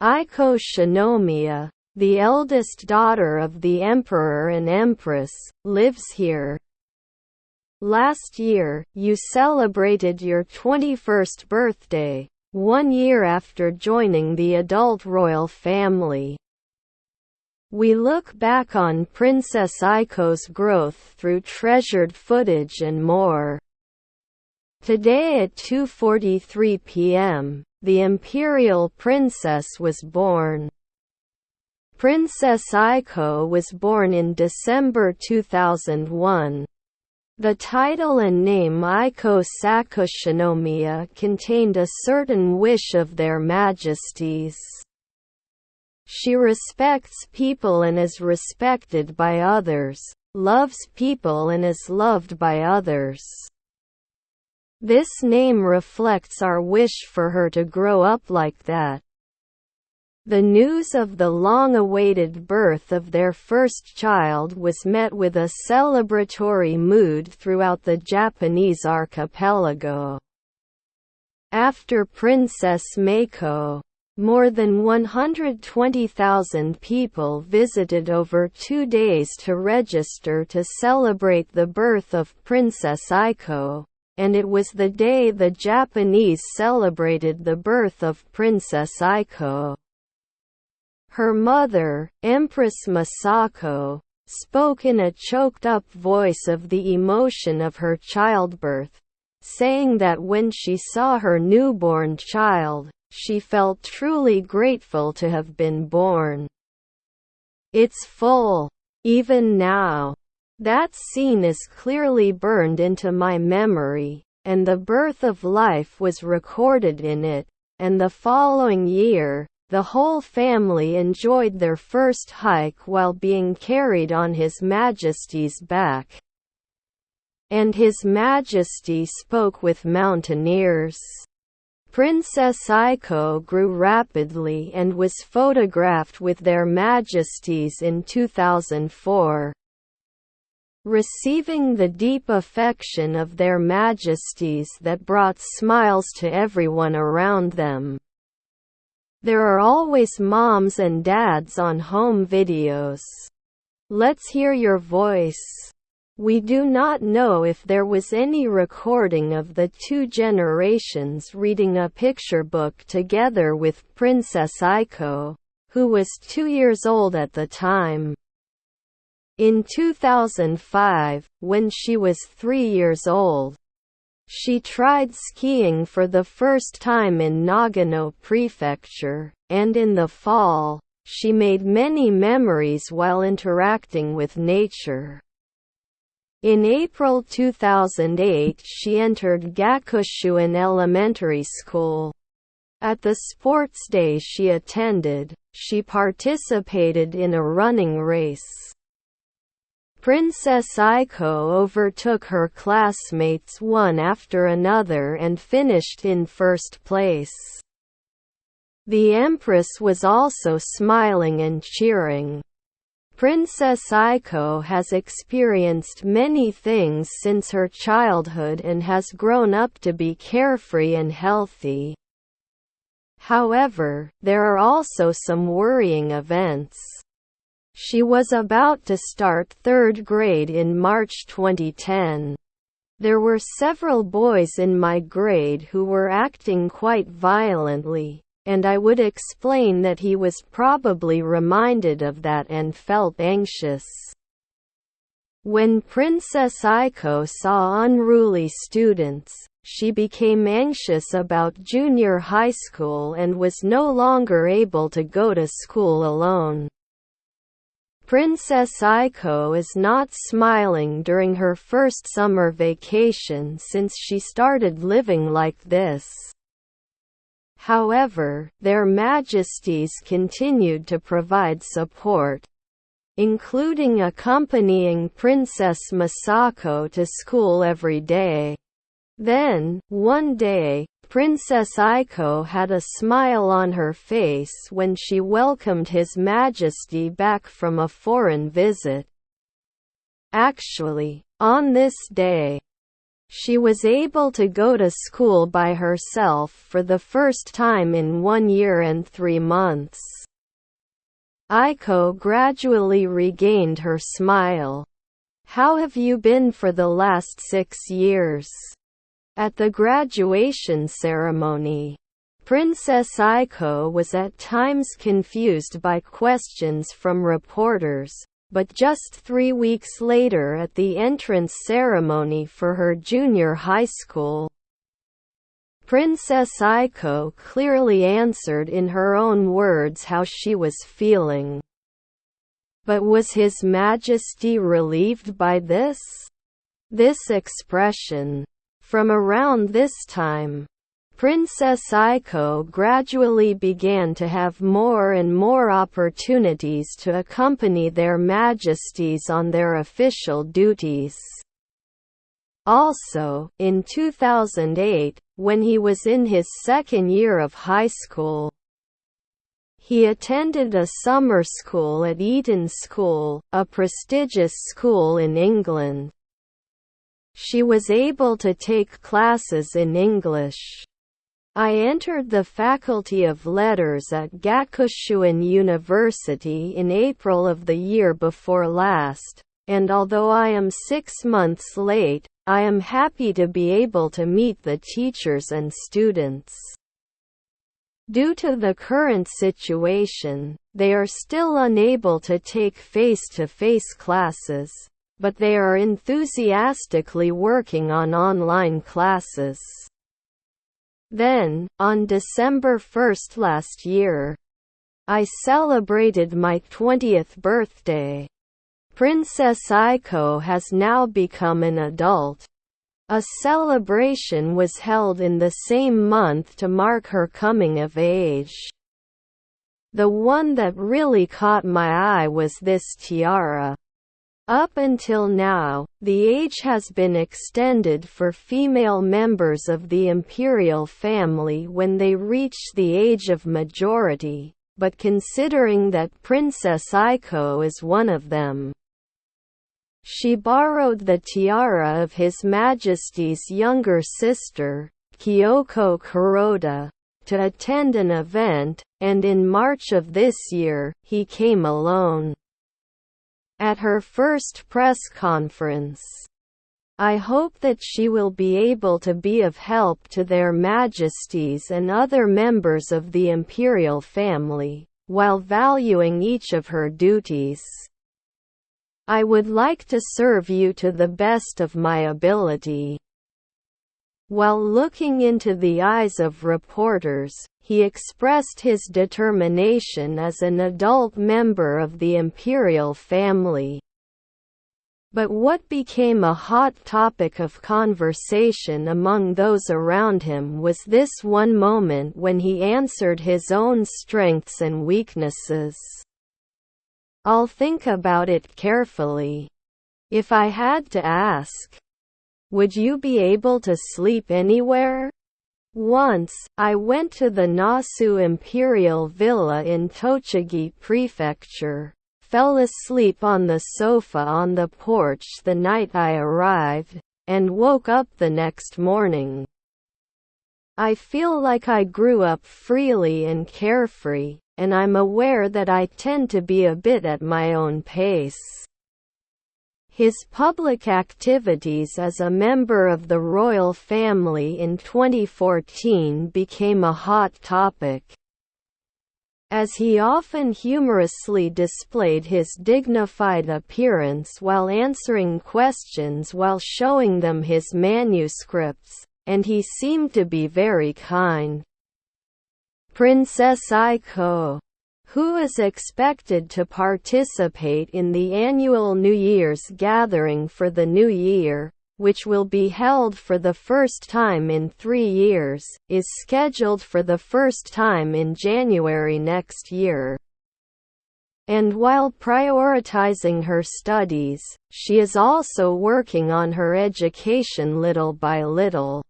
Aiko Shinomiya, the eldest daughter of the Emperor and Empress, lives here. Last year, you celebrated your 21st birthday, 1 year after joining the adult royal family. We look back on Princess Aiko's growth through treasured footage and more. Today at 2:43 p.m., the Imperial Princess was born. Princess Aiko was born in December 2001. The title and name Aiko Sakushinomiya contained a certain wish of their Majesties. She respects people and is respected by others, loves people and is loved by others. This name reflects our wish for her to grow up like that. The news of the long-awaited birth of their first child was met with a celebratory mood throughout the Japanese archipelago. After Princess Aiko, more than 120,000 people visited over 2 days to register to celebrate the birth of Princess Aiko, and it was the day the Japanese celebrated the birth of Princess Aiko. Her mother, Empress Masako, spoke in a choked-up voice of the emotion of her childbirth, saying that when she saw her newborn child, she felt truly grateful to have been born. It's full. Even now. That scene is clearly burned into my memory, and the birth of life was recorded in it, and the following year, the whole family enjoyed their first hike while being carried on His Majesty's back. And His Majesty spoke with mountaineers. Princess Aiko grew rapidly and was photographed with their Majesties in 2004. Receiving the deep affection of their Majesties that brought smiles to everyone around them. There are always moms and dads on home videos. Let's hear your voice. We do not know if there was any recording of the 2 generations reading a picture book together with Princess Aiko, who was 2 years old at the time. In 2005, when she was 3 years old, she tried skiing for the first time in Nagano Prefecture, and in the fall, she made many memories while interacting with nature. In April 2008 she entered Gakushuin Elementary School. At the sports day she attended, she participated in a running race. Princess Aiko overtook her classmates one after another and finished in first place. The Empress was also smiling and cheering. Princess Aiko has experienced many things since her childhood and has grown up to be carefree and healthy. However, there are also some worrying events. She was about to start 3rd grade in March 2010. There were several boys in my grade who were acting quite violently, and I would explain that he was probably reminded of that and felt anxious. When Princess Aiko saw unruly students, she became anxious about junior high school and was no longer able to go to school alone. Princess Aiko is not smiling during her first summer vacation since she started living like this. However, their Majesties continued to provide support, including accompanying Princess Masako to school every day. Then, one day, Princess Aiko had a smile on her face when she welcomed His Majesty back from a foreign visit. Actually, on this day, She was able to go to school by herself for the first time in 1 year and 3 months. Aiko gradually regained her smile. "How have you been for the last 6 years?" At the graduation ceremony, Princess Aiko was at times confused by questions from reporters, but just 3 weeks later at the entrance ceremony for her junior high school, Princess Aiko clearly answered in her own words how she was feeling. But was His Majesty relieved by this? This expression. From around this time, Princess Aiko gradually began to have more and more opportunities to accompany their Majesties on their official duties. Also, in 2008, when he was in his second year of high school, he attended a summer school at Eton School, a prestigious school in England. She was able to take classes in English. "I entered the Faculty of Letters at Gakushuin University in April of the year before last, and although I am 6 months late, I am happy to be able to meet the teachers and students. Due to the current situation, they are still unable to take face-to-face classes, but they are enthusiastically working on online classes." Then, on December 1 last year, I celebrated my 20th birthday. Princess Aiko has now become an adult. A celebration was held in the same month to mark her coming of age. The one that really caught my eye was this tiara. Up until now, the age has been extended for female members of the imperial family when they reach the age of majority, but considering that Princess Aiko is one of them, she borrowed the tiara of His Majesty's younger sister, Kyoko Kuroda, to attend an event, and in March of this year, he came alone. At her first press conference, "I hope that she will be able to be of help to their Majesties and other members of the imperial family, while valuing each of her duties. I would like to serve you to the best of my ability." While looking into the eyes of reporters, he expressed his determination as an adult member of the imperial family. But what became a hot topic of conversation among those around him was this one moment when he answered his own strengths and weaknesses. "I'll think about it carefully. If I had to ask, would you be able to sleep anywhere? Once, I went to the Nasu Imperial Villa in Tochigi Prefecture, fell asleep on the sofa on the porch the night I arrived, and woke up the next morning. I feel like I grew up freely and carefree, and I'm aware that I tend to be a bit at my own pace." His public activities as a member of the royal family in 2014 became a hot topic, as he often humorously displayed his dignified appearance while answering questions while showing them his manuscripts, and he seemed to be very kind. Princess Aiko, who is expected to participate in the annual New Year's gathering for the new year, which will be held for the first time in 3 years, is scheduled for the first time in January next year. And while prioritizing her studies, she is also working on her education little by little.